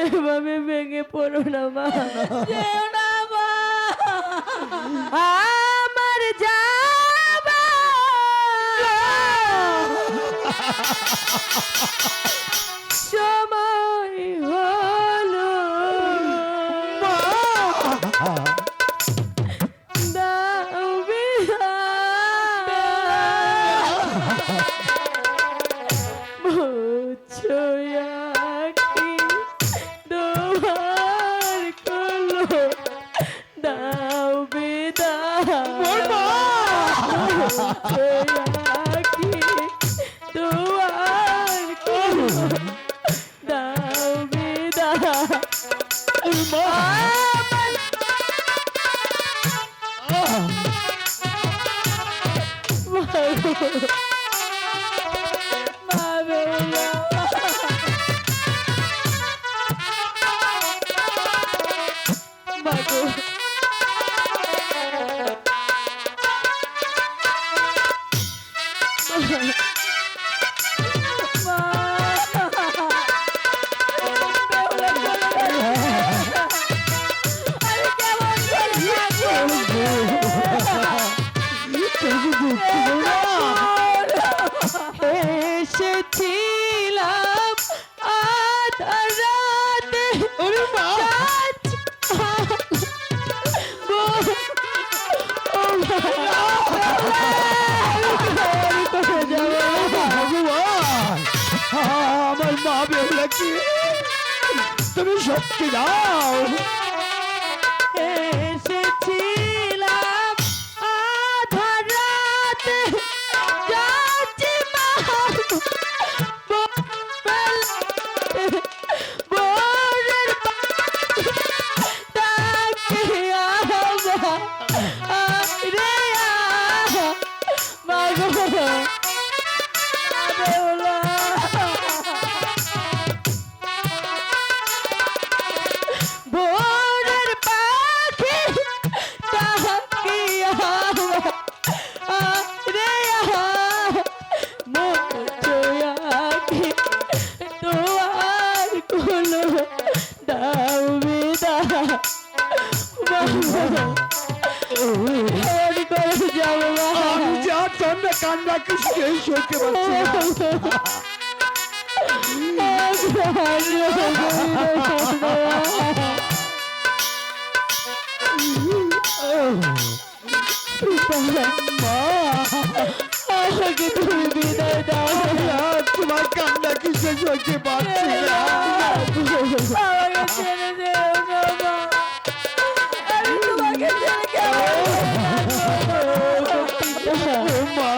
এভাবে ভেঙে পড়ো না মা, যেও না মা। আমার যাবা সময় হলো, দাও বিদায়, মুছো আঁখি দুয়ার খোলো, দাও বিদায়, মুছো আঁখি দুয়ার খোলো, দাও বিদায়। মা বেহুলা, মাগো, মা। বেহুলা চলে গেছে। আমি কেমন করে এসেছিলাম আধা রাতে, আমার মা বেহুলাকে তুমি শক্তি দাও। এসেছিলাম আধা রাতে, যাচ্ছি মা বোরের ডাকে রে মাগো, বেহুলা। ভোরের পাখি ডাকিয়া রে মুছো আঁখি দুয়ার খোলো, দাও বিদায়, আমি করে যাবো মা। আমি যা ঠান্ডা কান্না কিছু সইতে পারছি না। মা আমাকে তুমি বিদায় দাও, আর তোমার কান্না কিছু সইতে পারছি না। আমাকে ছেড়ে যেও না মা। আমি তোমাকে ছেড়ে কেমন ও মা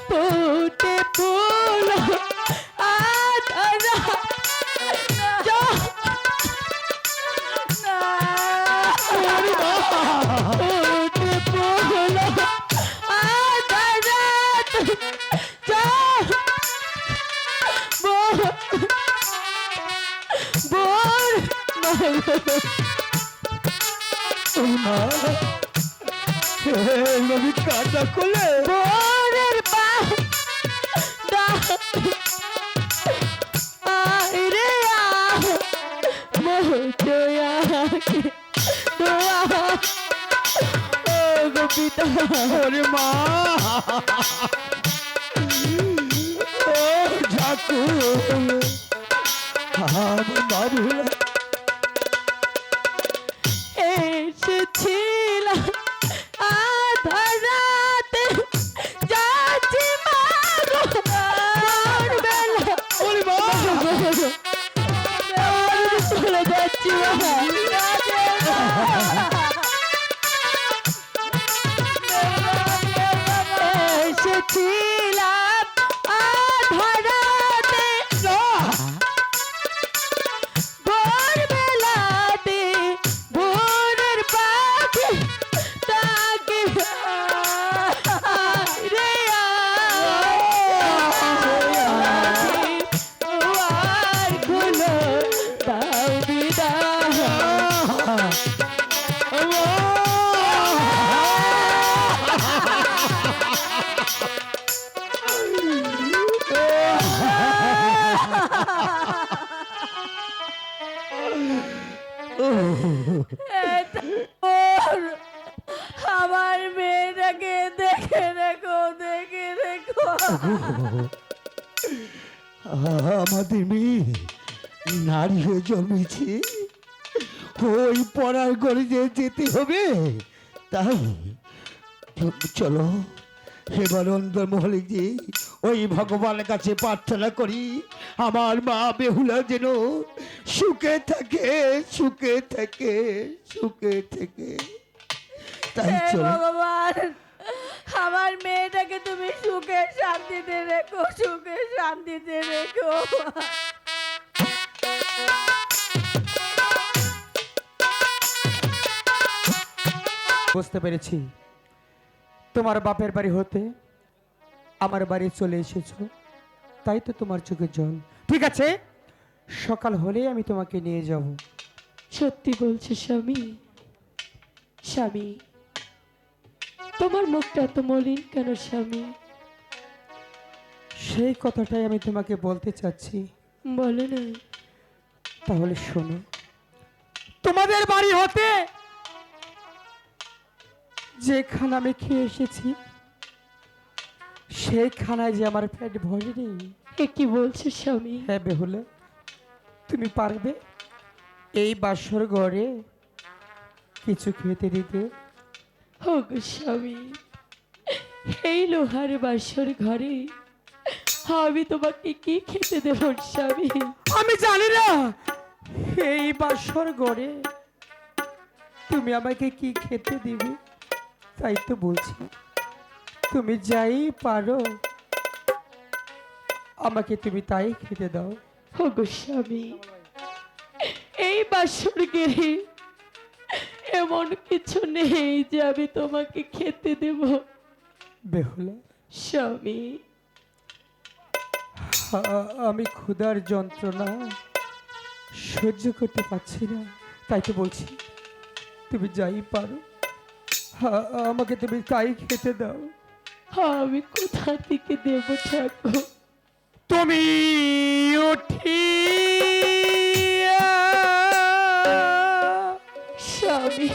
ফুটে ফুল আধা রাত, ফুটে ফুল আধা রাত, বোর মা নবী কান্না করলে বোরের পা রে মুছো আঁখি দুয়ার, ও গো পিতা, ওরে মা ও ঠাকুর আমার মা বেহুলা এসেছিলাম আধা রাতে, যাচ্ছি মাগো ভোরবেলা, ওরে মা আমি চলে যাচ্ছি মা। এসেছিলাম আধা রাতে, ভোরবেলাতে ভোরের পাখি ডাকে রে দুয়ার খোলো, দাও বিদায়, এটা ওর। আমার মেয়েটাকে দেখে রেখো, দেখে রেখো। আমাদের মেয়ে নারী হয়ে জন্মেছে, ওই পড়ার ঘরে যে যেতে হবে। তাই চলো এবার অন্দর মহলে গিয়ে ওই ভগবানের কাছে প্রার্থনা করি আমার মা বেহুলা যেন সুখে থাকে, সুখে থাকে, সুখে থেকে। তাই হে চলো। ভগবান, আমার মেয়েটাকে তুমি সুখে শান্তিতে রেখো, সুখে শান্তিতে রেখো। বুঝতে পেরেছি তোমার বাপের বাড়ি হতে আমার বাড়ি চলে এসেছো, তাই তো তোমার চোখে জল। ঠিক আছে, সকাল হলেই আমি তোমাকে নিয়ে যাব। সত্যি বলছো স্বামী? স্বামী, তোমার মুখটা এত মলিন কেন স্বামী? সেই কথাটাই আমি তোমাকে বলতে চাচ্ছি। বলো না। তাহলে শোনো, তোমাদের বাড়ি হতে যে খানা আমি খেয়ে এসেছি সেই খানায় যে আমার পেট ভরেনি। এ কি বলছো স্বামী? হ্যাঁ বেহুলা, তুমি পারবে এই বাসর ঘরে কিছু খেতে দিতে? ও গো স্বামী, এই লোহার বাসর ঘরে আমি তোমাকে কি খেতে দেব স্বামী? আমি জানি না এই বাসর ঘরে তুমি আমাকে কি খেতে দিবে, তাই তো বলছি তুমি যাই পারো আমাকে তুমি তাই খেতে দাও। ও গো স্বামী, এই বাসর ঘরে এমন কিছু নেই যে আমি তোমাকে খেতে দেব বেহুলা, স্বামী। আমি ক্ষুধার যন্ত্রণা সহ্য করতে পারছি না, তাই তো বলছি তুমি যাই পারো আমাকে তুমি তাই খেতে দাও। আমি কোথা থেকে দেব ঠাকুর? তুমি স্বামী,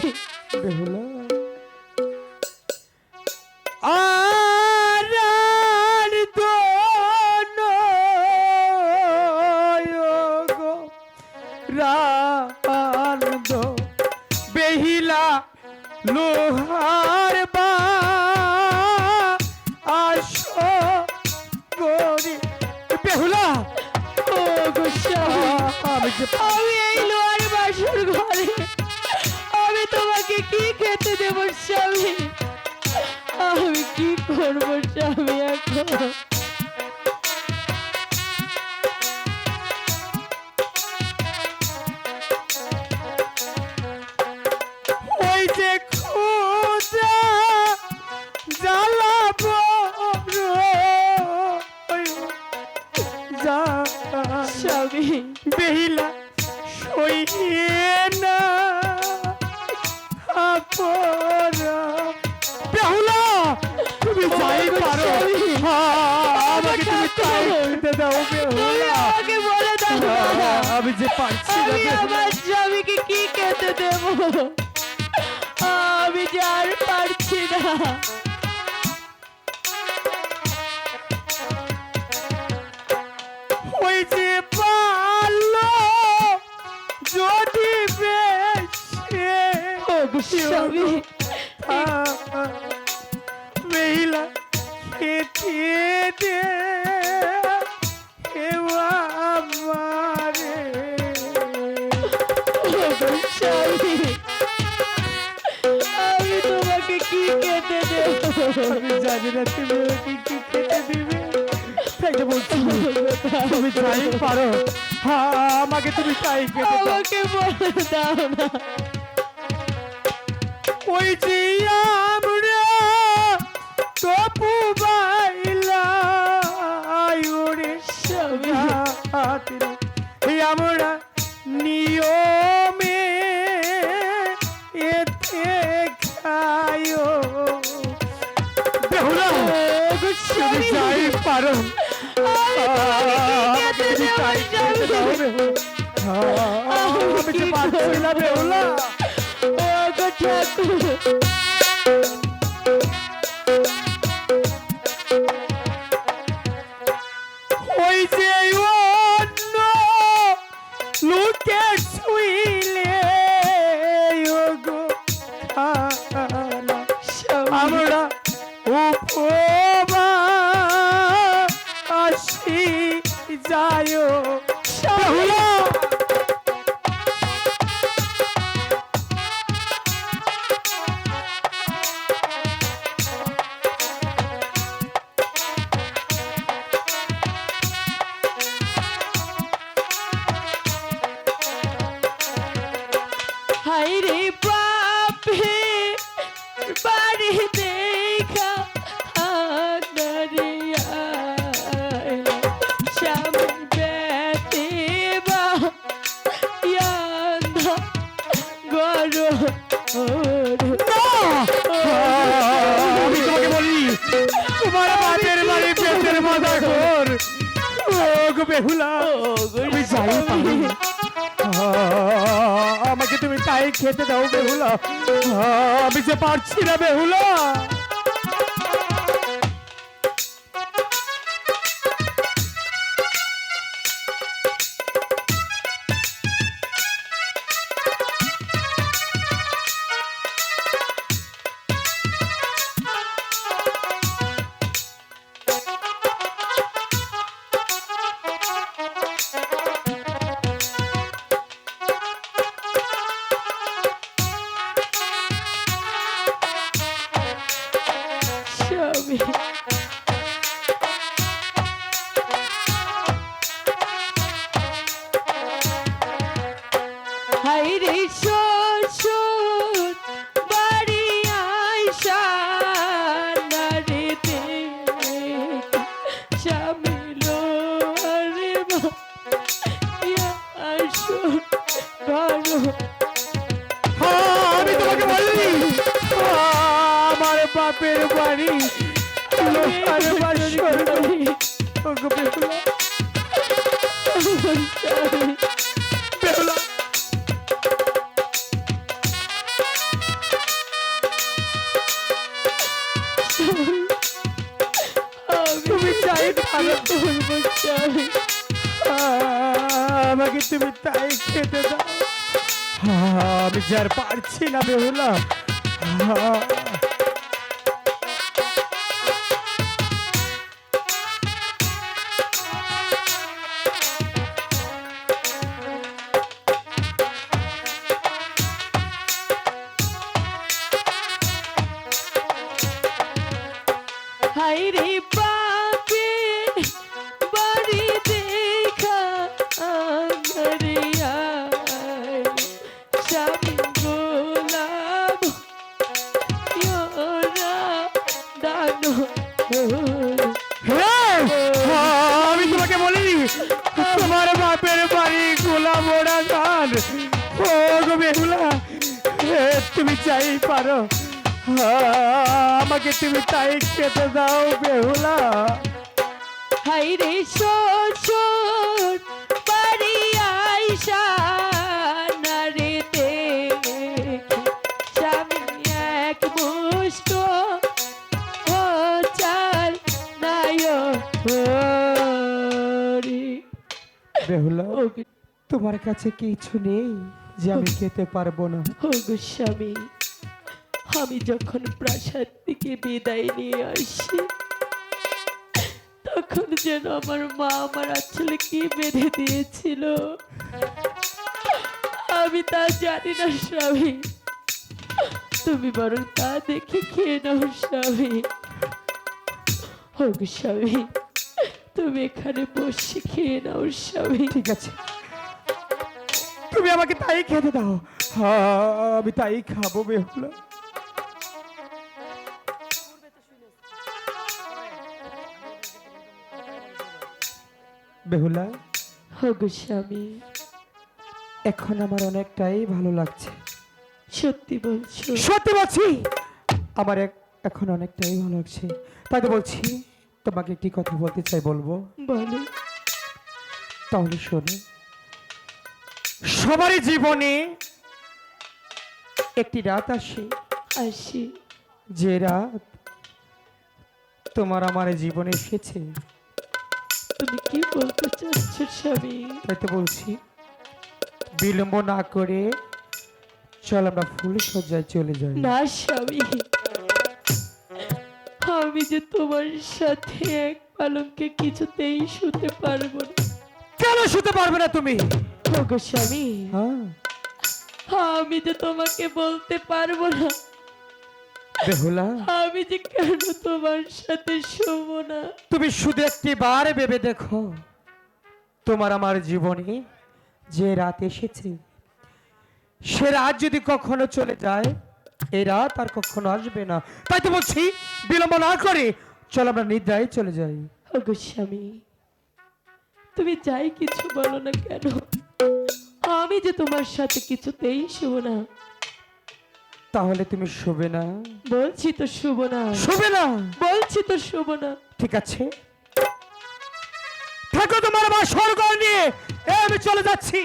বেহুলা আর দোনো গো রান্দ বেহিলা লোহার বা আসো গরি। বেহুলা, ও গো স্বামী, আমি যে আমি এই লোহার বাসর ঘরে আমি তোমাকে কি খেতে দেব স্বামী? আমি কি করবো স্বামী এখন? ওই যে খুদা জ্বালাব স্বামী, বেহিলা সইয়ে না আপরা। বেহুলা, তুমি যাই পারো আমাকে তুমি তাই খেতে দাও। তুমি বেহুলা, আমাকে বলে দাও আমি যে পারছি না আমি বেহুলা। আমার স্বামীকে কি খেতে দেব? আমি যে আর পারছি না। ওই যে পারলো যদি বেশে ও গো স্বামী, মহিলা খেতে দে আমারে। ও গো স্বামী, আমি তোমাকে কি খেতে দেব? আমি জানি না তুমি আমাকে কি খেতে দিবে, তাই তো বলছি তুমি তাই পারো আমাকে তুমি তাই খেতে দাও। আমাকে বলে দাও না। ওই যে আমরা তপু বাইলা ওরে স্বামী, আমরা নিয়মে এতে খায়ো। বেহুলা, ও গো তুমি স্বামী, যাই পারো আমি তোমাকে কি খেতে দেব স্বামী? আমি যে পারছি না বেহুলা। হাই রে বাপে বাড়ি দেখা আনারে আইলা স্বামী বেতে বা ইয়ান্ধা গরো আমি তোমাকে বলি তোমার বাপের বাড়ি পেটের মাথা ঘর ও গো বেহুলা আমি যাই পারি আমাকে তুমি তাই খেতে দাও বেহুলা আমি যে পারছি না বেহুলা স্বামী হাই রে শ্বশুর বাড়ি আইসা নারে দে স্বামী লো রে আসো ঘর আমি তোমাকে বলি আমার বাপের বাড়ি লোহার বাসর ও গো বেহুলা বেহুলা তুমি চাই ভালো করবো চাই আমাকে তুমি তাই খেতে দাও আমি যার পারছি না বেহুলা হাই রে বাপে বাড়ি দেখা আনারে স্বামী গোলাম ইয়োরা দানো আমি তোমাকে বলি তোমার বাপের বাড়ি গোলাম ওরা গান ও গো বেহুলা তুমি চাই পারো আমাকে তুমি তাই খেতে দাও বেহুলা হাই রে শ্বশুর বাড়ি আইসা নারে দেখে স্বামী এক মুষ্ট ও চাল নায় বেহুলা তোমার কাছে কিছু নেই যে আমি খেতে পারবো না ও গোস্বামী আমি যখন প্রাসাদ থেকে বিদায় নিয়ে আসি তখন যেন আমার মা আমার আঁচলে কি বেঁধে দিয়েছিল আমি তা জানি না স্বামী তুমি বরং তা দেখে খেয়ে নাও স্বামী ও গোস্বামী তুমি এখানে বসে খেয়ে নাও স্বামী ঠিক আছে তুমি আমাকে তাই খেতে দাও আমি তাই খাবো বেহুলা বেহুলা ও গোস্বামী এখন আমার অনেকটাই ভালো লাগছে সত্যি বলছো সত্যি বলছি আমার এখন অনেকটাই ভালো লাগছে তাই তো বলছি তোমাকে একটি কথা বলতে চাই বলবো বলো তাহলে শোনো সবারই জীবনে একটি রাত আসে আসি যে রাত তোমার আমার জীবনে এসেছে তুমি কি বলতে চাচ্ছ স্বামী তাই তো বলছি বিলম্ব না করে চল আমরা ফুল সজ্জায় চলে যাই না স্বামী আমি যে তোমার সাথে এক পালঙ্কে কিছুতেই শুতে পারবো না কেন শুতে পারবে না তুমি ও গো স্বামী হ্যাঁ আমি যে তোমাকে বলতে পারবো না বেহুলা আমি যে কেন তোমার সাথে শোবো না তুমি শুধু একটি বার ভেবে দেখো তোমার আমার জীবনে যে রাত এসেছে সে রাত যদি কখনো চলে যায় এই রাত আর কখনো আসবে না। তাই তো বলছি বিলম্ব না করে চল আমরা নিদ্রায় চলে যাই। ওগো স্বামী, তুমি যাই কিছু বলো না কেন, আমি যে তোমার সাথে কিছুতেই শুভ না। তাহলে তুমি শোবে না? বলছি তো শুভ না, শোবে না? বলছি তো শুভ না। ঠিক আছে, থাকো তোমার মা স্বর্গ নিয়ে, আমি চলে যাচ্ছি।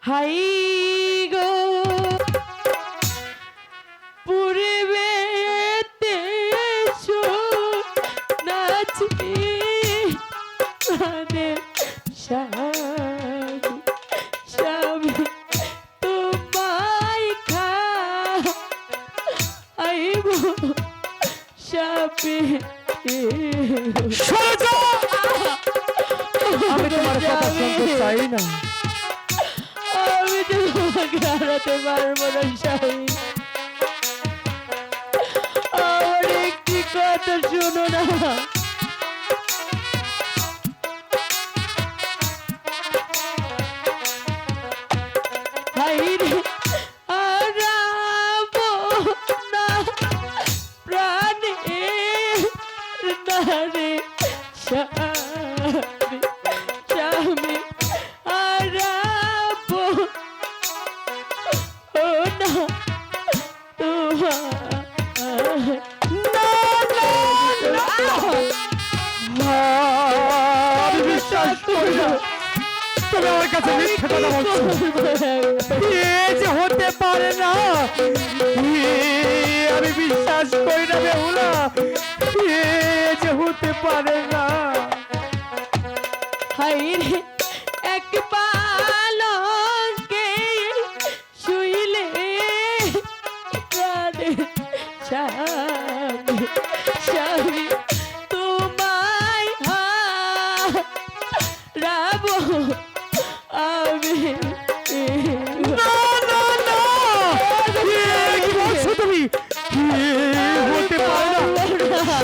হাই গো পূর্বেতে নাচি প্রাণের স্বামী, স্বামী তোমায় খাইব স্বামী। সরে যাও! আমি তোমার কথা শুনতে চাই না। আমি তো তোমাকে হারাতে পারবো না স্বামী, আমার একটি কথা শোনো না। হাইরে হারাবো না প্রাণে নারে স্বামী, স্বামী হারাবো ও না তোমার। আমি বিশ্বাস করি না তুমি আমার কাছে মিথ্যা কথা বলছো। এ যে হতে পারে না, আমি বিশ্বাস করি না বেহুলা, এ যে হতে পারে না। হাইরে এক পালঙ্কে শুইলে প্রাণে স্বামী, স্বামী তোমায় হারাবো আমি। না, না, না! কি বলছো তুমি? হতে পারে না,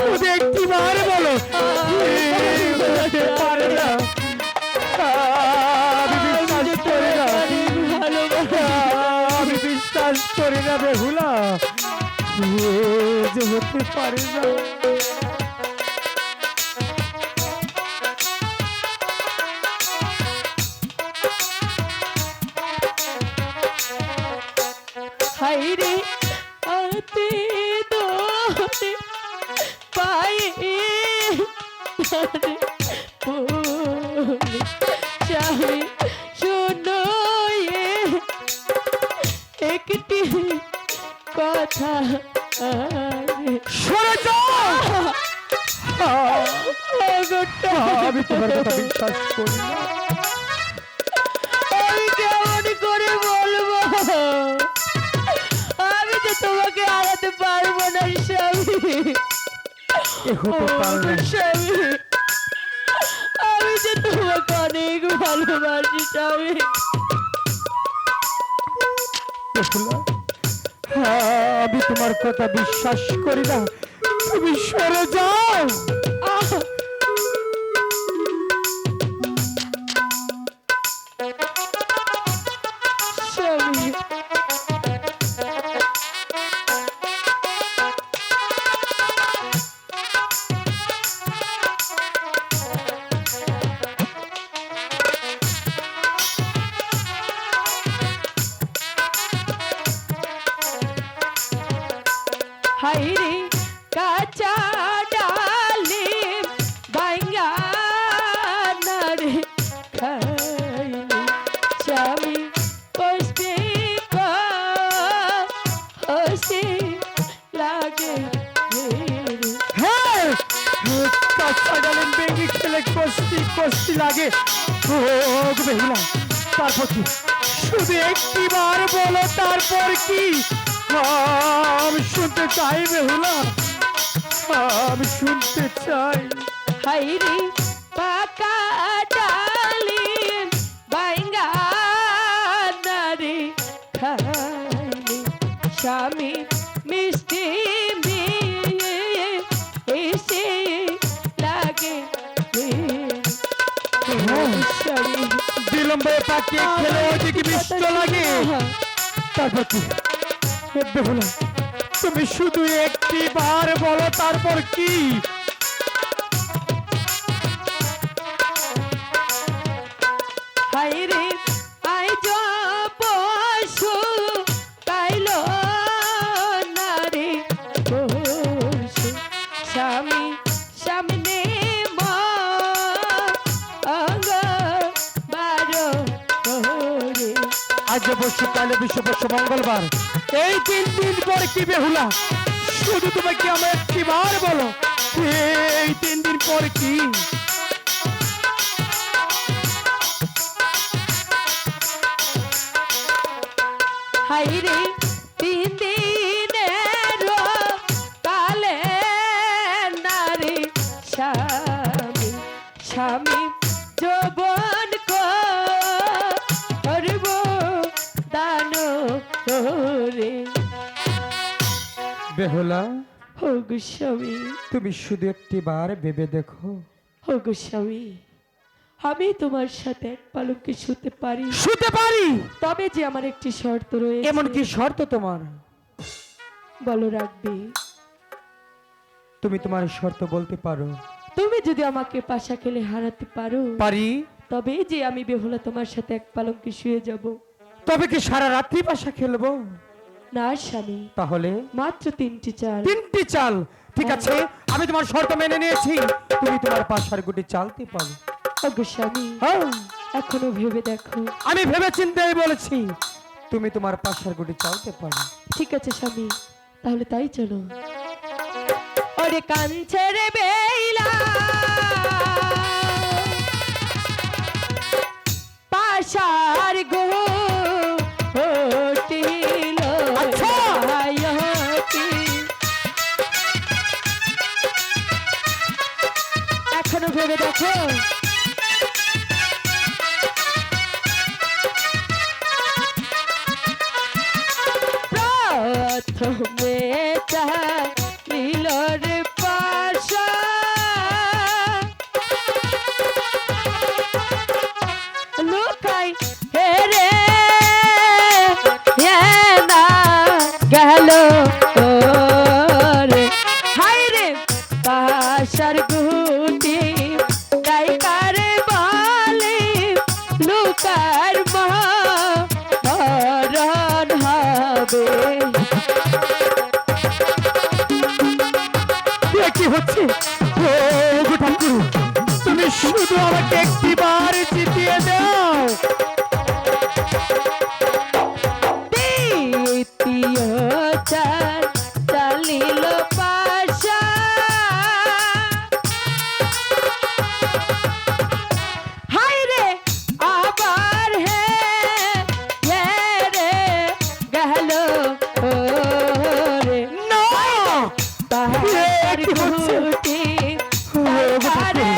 শুধু একটিবার বলো, হতে পারে না। আমি বিশ্বাস করি না, আমি বিশ্বাস করি না বেহুলা, যে হতে পারে না। হাইরে আতে দোতে পায়ে ধরে বলে স্বামী শোনো একটি কথা। সরে যাও! আমি তোমার কথা বিশ্বাস করি না। আমি কেমন করে বলবো, আমি তো তোমাকে হারাতে পারবো না স্বামী। এ হতে পারে না। স্বামী আমি যে তোমাকে অনেক ভালোবাসি স্বামী। বেহুলা, আমি তোমার কথা বিশ্বাস করি না, তুমি সরে যাও। আহ! স্বামী হাইরে কাঁচা ডালে বাইঙ্গা নারে খাইলে স্বামী কষ্টে কষ্টে লাগে রে। হ্যাঁ, কাঁচা ডালের বেঙ্গি খেলে কষ্টি কষ্টি লাগে। ও গো বেহুলা, তারপর কি? শুধু একটিবার বলো, তারপর কি? আমি শুনতে চাই বেহুলা, আমি শুনতে চাই। হাইরে পাকা ডালি বাইঙ্গা নারে খাইলে স্বামী মিষ্টি মিয়ে এসে লাগে রে। স্বামী বিলম্বে পাকিয়ে খেলে ওদিকে মিষ্ট লাগে। তারপর কি বেহুলা, তুমি শুধু একটি বার বলো তারপর কি? হাই রে আই পশু কাইলো নারী পশু স্বামী সামনে অঙ্গ বারো রে। আজ বসু কালে বিশ্ব বসু মঙ্গলবার, এই 3 দিন পর কি বেহুলা, শুধু তোমাকে আমার একটি বার বলো, এই 3 দিন পর কি? হাই রে 3 দিনের কালে নারী স্বামী স্বামী যৌবন করব দান রে। বেহুলা, ও গোস্বামী, তুমি শুধু একটি বার ভেবে দেখো। ও গোস্বামী, আমি তোমার সাথে এক পালঙ্কে শুতে পারি, শুতে পারি, তবে যে আমার একটি শর্ত রয়েছে। এমন কি শর্ত তোমার? বলো রাখবি। তুমি তোমার শর্ত বলতে পারো। তুমি যদি আমাকে পাশা খেলে হারাতে পারো, পারি। তবে যে আমি বেহুলা তোমার সাথে এক পালঙ্কে শুয়ে যাব। তবে কি সারা রাত্রি পাশা খেলবো? না স্বামী, তাহলে মাত্র 3টি চাল। 3টি চাল, ঠিক আছে, আমি তোমার শর্ত মেনে নিয়েছি, তুমি তোমার পাশার গুটি চালতে পারো। ও গোস্বামী, হ্যাঁ, এখনো ভেবে দেখো। আমি ভেবে চিন্তেই বলেছি, তুমি তোমার পাশার গুটি চালতে পারো। ঠিক আছে স্বামী, তাহলে তাই চলো। ওরে কাঞ্চে রে বেইলা পাশার গো হটিল আচ্ছা। এখনো ভেবে দেখো। প্রথমে চালিল রে পাশা লুকাই হেরে না গেল রে। হাই রে পাশার গুটি গাইকারে বলে লুকার মরণ হবে। কি হচ্ছে? ও গো ঠাকুর, তুমি শুধু আমাকে একটি বার জিতিয়ে দাও। দ্বিতীয় চাল চালিল পাশা হাই রে আবার হে রে গেল রে। না, তাহার গুটি তাহারে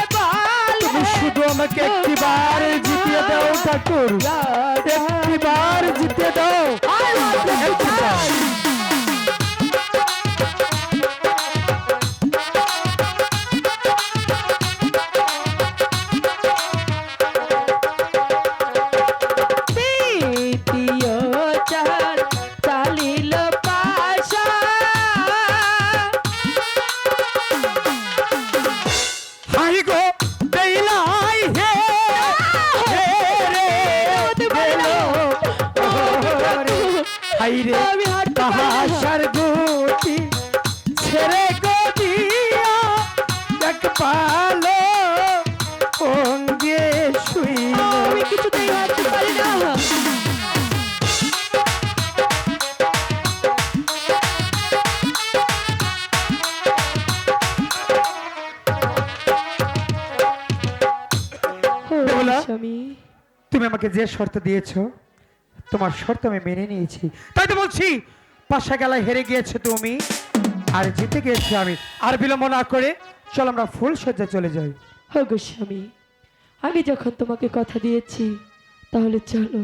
তুমি শুধু আমাকে একটি বার জিতিয়ে দাও ঠাকুর, একটি বার জিতিয়ে দাও। একটি বার। দ্বিতীয় চাল চালিল পাশা হাই গো বেইলাই হে রে গেল হাই রে আমি হাঁটতে পারি না। পাহাড় গুটি ছেড়ে গো দিয়া এক পালো অঙ্গে শুইল। আমি কিছুতেই হাঁটতে পারি না। বেহুলা? স্বামী, তুমি আমাকে যে শর্ত দিয়েছো, তোমার শর্ত আমি মেনে নিয়েছি, তাই তো বলছি পাশা গেলায় হেরে গিয়েছো তুমি, আর জিতে গিয়েছি আমি। আর বিলম্ব না করে চল আমরা ফুল সজ্জা চলে যাই। ও গোস্বামী, আমি যখন তোমাকে কথা দিয়েছি, তাহলে চলো।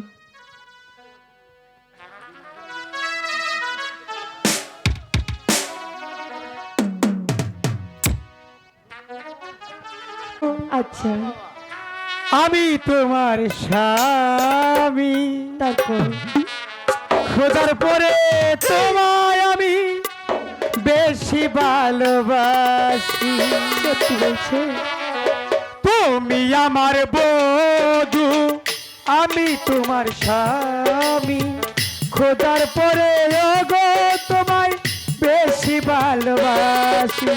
আচ্ছা, আমি তোমার স্বামী, তারপর খোদার পরে তোমায় আমি বেশি ভালোবাসি। সত্যি বলছে? তুমি আমার বধূ, আমি তোমার স্বামী। খোদার পরে ওগো তোমায় বেশি ভালোবাসি।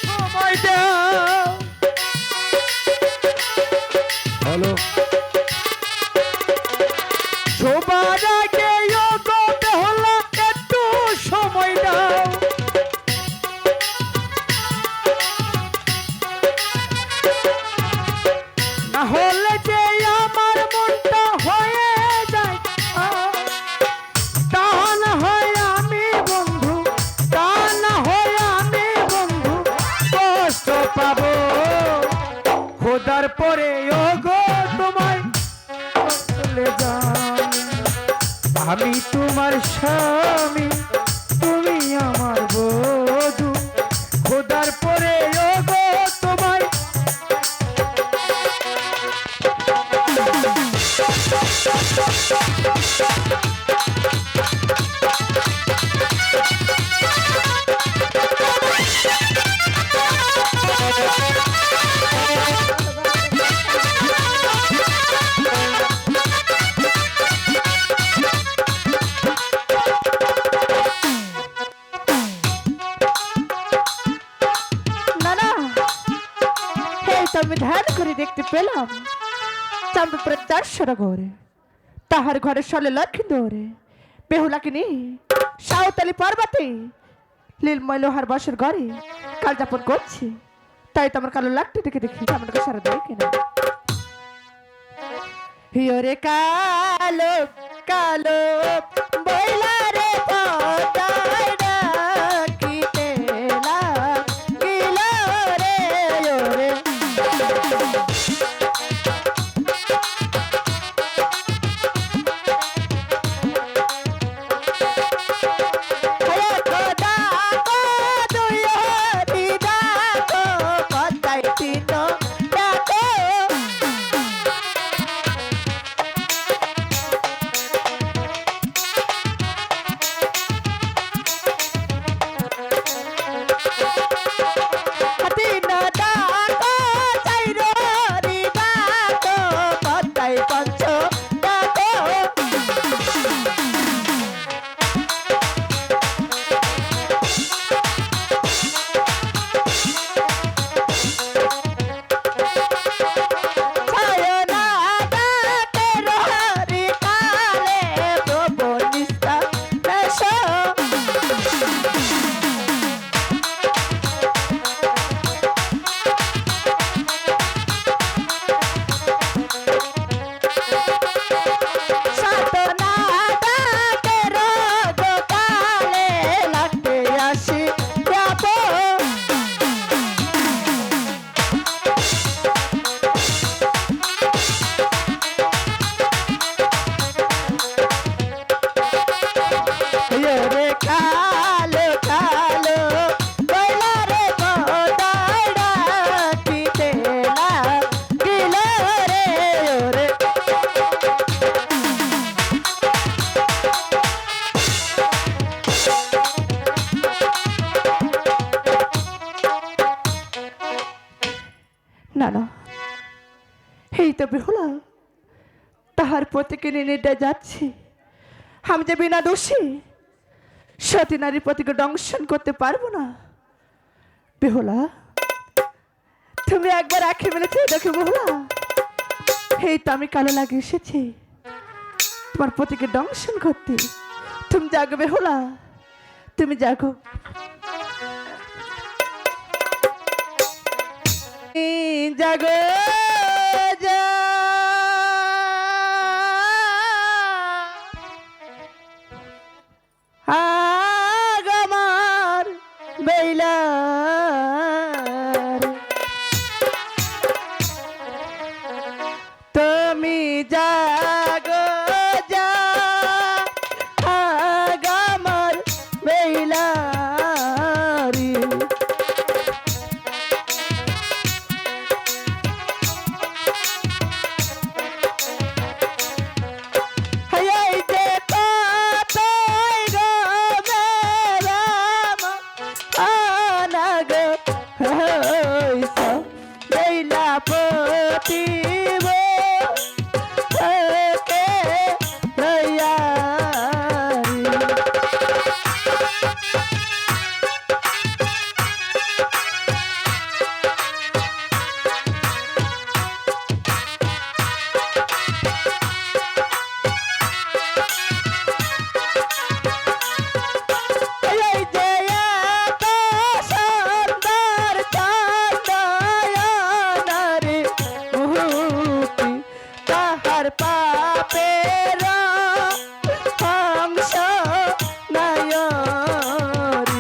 সময় দাও। হ্যালো, সবার আগে ওগো বেহুলা একটু সময় দাও। না হলে যে আমার মনটা হয়ে যায় তা না হয় আমি বন্ধু, তা না হয় আমি বন্ধু কষ্ট পাবো। খোদার পরে ওগো তোমায় চলে যাও। আমি তোমার স্বামী, তুমি আমার বধূ। খোদার পরে ওগো তোমায় না না, এই তো আমি ধ্যান করে দেখতে পেলাম চাঁদপুরের 400 ঘরে, তাহার ঘরে সলে লক্ষ্মী দৌড়ে বেহুলাকে নিয়ে সাঁওতালি পর্বতে লীলময় লোহার বসের ঘরে কাল যাপন করছি। তাই তো আমার কালো লাকটি দেখে দেখি আমাকে সারা দেয় কিনা। হিয়রে কালো কালো বইলা রে পদায় ডাকিতে লাগিল রে ওরে। হে খোদা গো দুইও দিদা গো পদায় তিনো ডাকো। হাতি না ডাকো চাইরো দিদা গো পদায় পঞ্চ ডাকো। ছায়না ডাকে রহরি কালে প্রভু নিস্তা বেশো। সাধনা ডাকে রোজ কালে লাগতে আসি যাব। রে কালো কালো বইলা রে পদায় ডাকিতে লাগিল রে ওরে। না না, এই তো বেহুলা তাহার প্রতিকে নির্দয় যাচ্ছে। আমি যে বিনা দোষী সতী নারীর প্রতিকে দংশন করতে পারবো না। বেহুলা তুমি একবার আঁখি মেলেছে দেখো বেহুলা, এই তো আমি কালো লাগে এসেছি তোমার প্রতিকে দংশন করতে। তুমি জাগো বেহুলা, তুমি জাগো। জাগো আগমার তুমি জাগো যা আগামার বেইলারি হাই যে কতই গো মেরাম আনাগ হইসা বেইলা পতিব কে লয়ারি এই যে এত সুন্দর চাঁদয়ানারে মুক্তি তাহার পাপের অংশ নায়রি